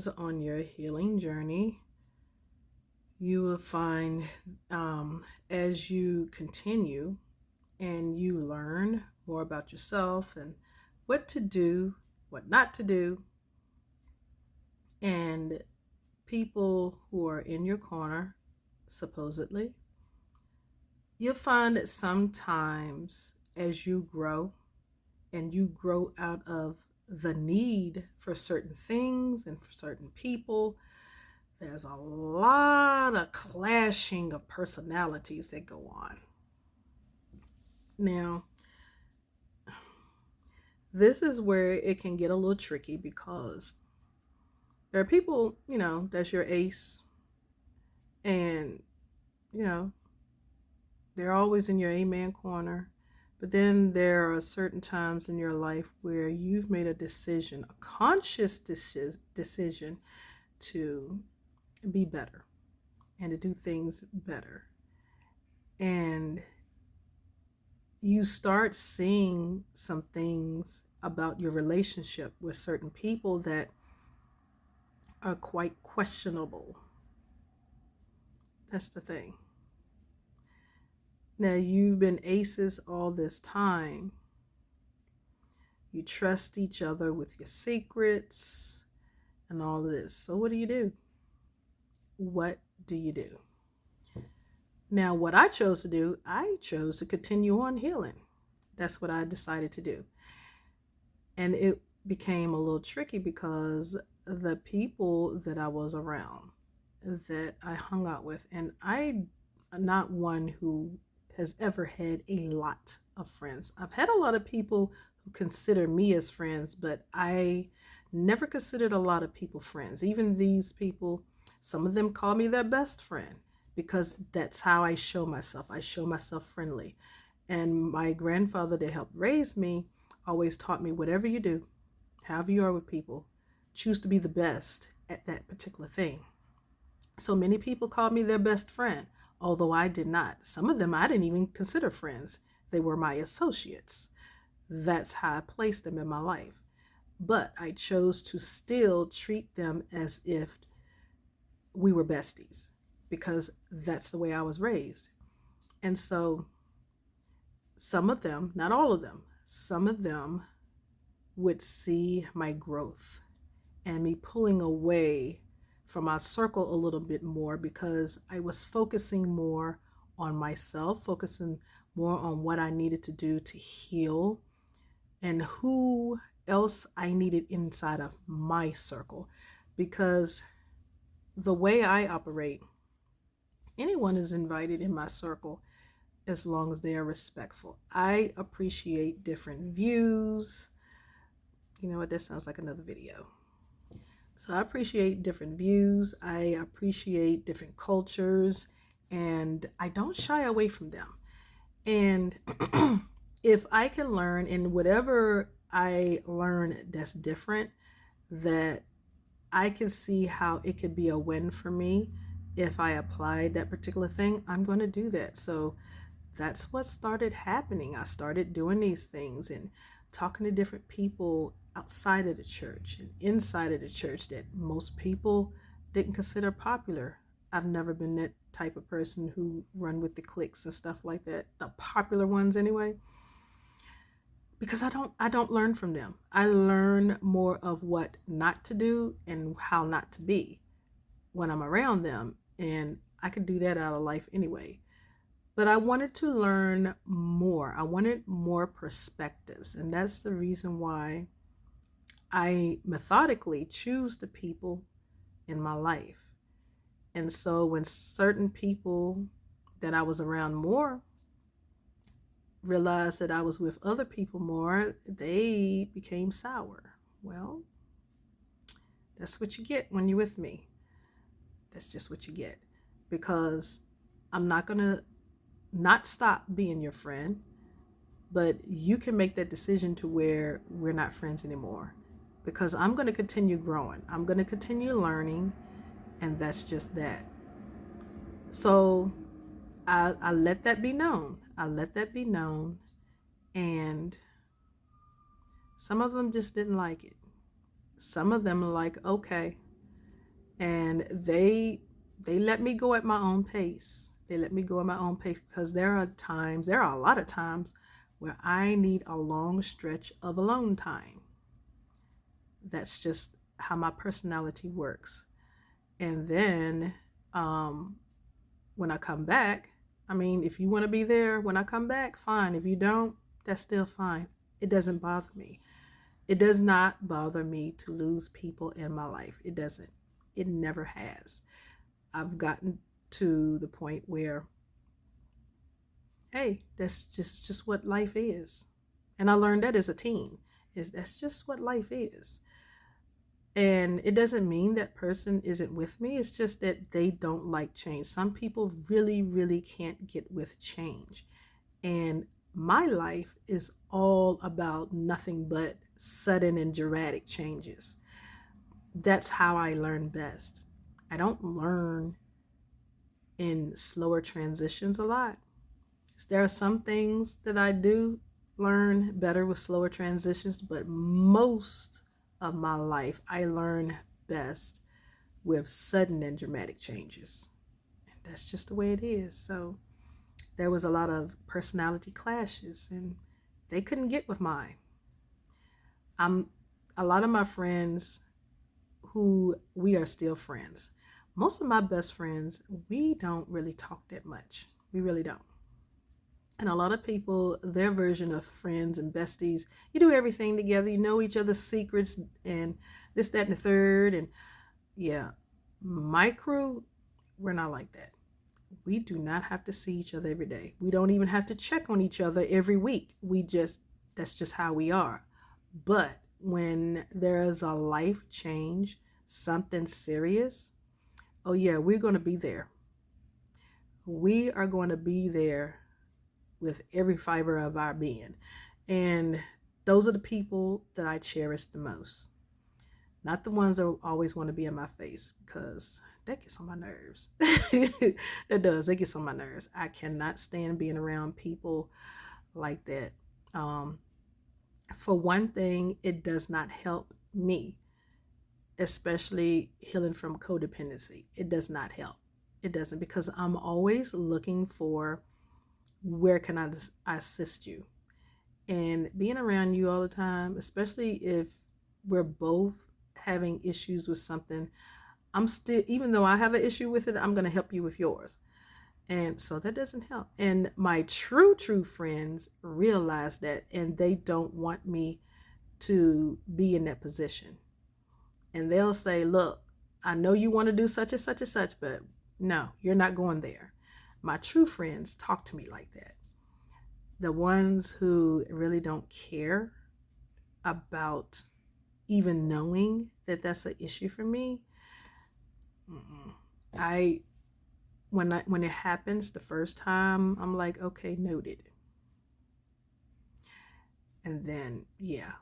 because on your healing journey, you will find as you continue and you learn more about yourself and what to do, what not to do, and people who are in your corner, supposedly, you'll find that sometimes as you grow and you grow out of the need for certain things and for certain people, there's a lot of clashing of personalities that go on. Now, this is where it can get a little tricky because there are people, that's your ace, and, you know, they're always in your amen corner. But then there are certain times in your life where you've made a decision, a conscious decision to be better and to do things better. And you start seeing some things about your relationship with certain people that are quite questionable. That's the thing. Now, you've been aces all this time. You trust each other with your secrets and all of this. So what do you do? What do you do? Now, what I chose to do, I chose to continue on healing. That's what I decided to do. And it became a little tricky because the people that I was around, that I hung out with, and I'm not one who has ever had a lot of friends. I've had a lot of people who consider me as friends, but I never considered a lot of people friends. Even these people, some of them call me their best friend because that's how I show myself. I show myself friendly. And my grandfather that helped raise me always taught me whatever you do, however you are with people, choose to be the best at that particular thing. So many people called me their best friend, although I did not. Some of them I didn't even consider friends. They were my associates. That's how I placed them in my life. But I chose to still treat them as if we were besties because that's the way I was raised. And so some of them, not all of them, some of them would see my growth and me pulling away from my circle a little bit more because I was focusing more on myself, focusing more on what I needed to do to heal and who else I needed inside of my circle. Because the way I operate, anyone is invited in my circle as long as they are respectful. I appreciate different views. You know what? That sounds like another video. So I appreciate different views. I appreciate different cultures, and I don't shy away from them. And if I can learn in whatever I learn that's different, that I can see how it could be a win for me if I applied that particular thing, I'm going to do that. So that's what started happening. I started doing these things and talking to different people outside of the church and inside of the church that most people didn't consider popular. I've never been that type of person who run with the cliques and stuff like that, the popular ones anyway, because I don't learn from them. I learn more of what not to do and how not to be when I'm around them, and I could do that out of life anyway. But I wanted to learn more. I wanted more perspectives, and that's the reason why I methodically choose the people in my life. And so when certain people that I was around more realized that I was with other people more, they became sour. Well, that's what you get when you're with me. That's just what you get. Because I'm not going to not stop being your friend, but you can make that decision to where we're not friends anymore. Because I'm going to continue growing. I'm going to continue learning, and that's just that. So I let that be known. I let that be known, and some of them just didn't like it. Some of them are like, okay, And they let me go at my own pace. They let me go at my own pace because there are a lot of times where I need a long stretch of alone time. That's just how my personality works. And then when I come back, I mean, if you want to be there when I come back, fine. If you don't, that's still fine. It doesn't bother me. It does not bother me to lose people in my life. It doesn't. It never has. I've gotten to the point where, hey, that's just what life is. And I learned that as a teen. That's just what life is. And it doesn't mean that person isn't with me. It's just that they don't like change. Some people really, really can't get with change. And my life is all about nothing but sudden and dramatic changes. That's how I learn best. I don't learn in slower transitions a lot. There are some things that I do learn better with slower transitions, but most of my life I learn best with sudden and dramatic changes. And that's just the way it is. So there was a lot of personality clashes and they couldn't get with mine. I'm a lot of my friends who we are still friends. Most of my best friends, we don't really talk that much. We really don't. And a lot of people, their version of friends and besties, you do everything together, you know each other's secrets and this, that, and the third. And yeah, my crew, we're not like that. We do not have to see each other every day. We don't even have to check on each other every week. That's just how we are. But when there is a life change, something serious, oh yeah, we're going to be there. We are going to be there with every fiber of our being. And those are the people that I cherish the most. Not the ones that always want to be in my face, because that gets on my nerves. That does. It gets on my nerves. I cannot stand being around people like that. For one thing, it does not help me, especially healing from codependency. It does not help. It doesn't, because I'm always looking for where can I assist you. And being around you all the time, especially if we're both having issues with something, I'm still, even though I have an issue with it, I'm going to help you with yours. And so that doesn't help. And my true friends realize that, and they don't want me to be in that position. And they'll say, look, I know you want to do such and such and such, but no, you're not going there. My true friends talk to me like that. The ones who really don't care about even knowing that that's an issue for me, I when it happens the first time, I'm like, okay, noted. And then yeah,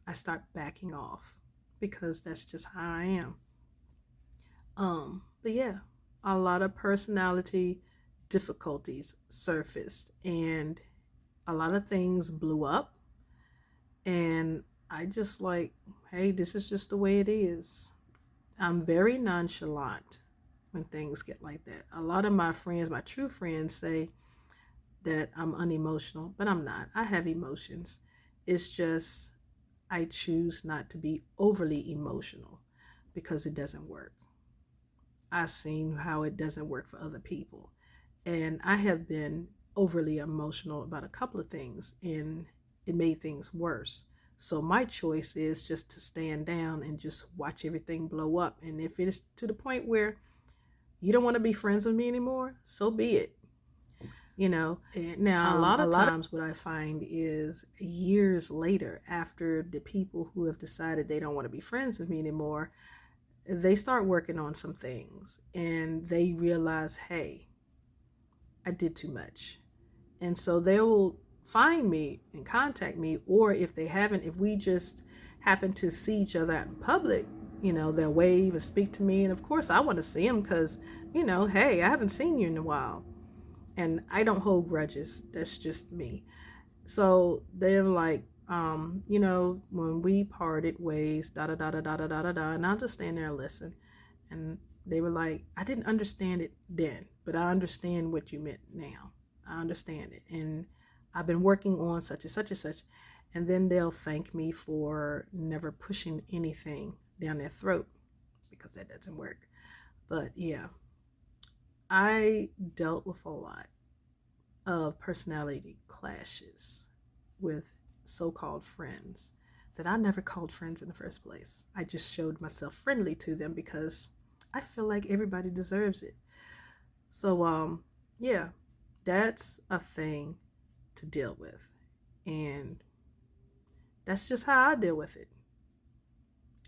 I start backing off because that's just how I am. But yeah, a lot of personality difficulties surfaced and a lot of things blew up, and I just like, hey, this is just the way it is. I'm very nonchalant when things get like that. A lot of my friends, my true friends, say that I'm unemotional, but I'm not. I have emotions. It's just I choose not to be overly emotional because it doesn't work. I've seen how it doesn't work for other people. And I have been overly emotional about a couple of things, and it made things worse. So my choice is just to stand down and just watch everything blow up. And if it is to the point where you don't want to be friends with me anymore, so be it. You know, now a lot of times what I find is years later, after the people who have decided they don't want to be friends with me anymore, they start working on some things and they realize, hey, I did too much. And so they will find me and contact me, or if they haven't, if we just happen to see each other out in public, they'll wave and speak to me. And of course I want to see them because, hey, I haven't seen you in a while. And I don't hold grudges. That's just me. So they're like, when we parted ways, da da da da da da da da da, and I'll just stand there and listen. And they were like, I didn't understand it then, but I understand what you meant now. I understand it. And I've been working on such and such and such. And then they'll thank me for never pushing anything down their throat, because that doesn't work. But yeah, I dealt with a lot of personality clashes with so-called friends that I never called friends in the first place. I just showed myself friendly to them because I feel like everybody deserves it. So yeah, that's a thing to deal with. And that's just how I deal with it.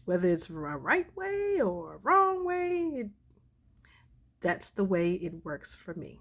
Whether it's a right way or a wrong way, that's the way it works for me.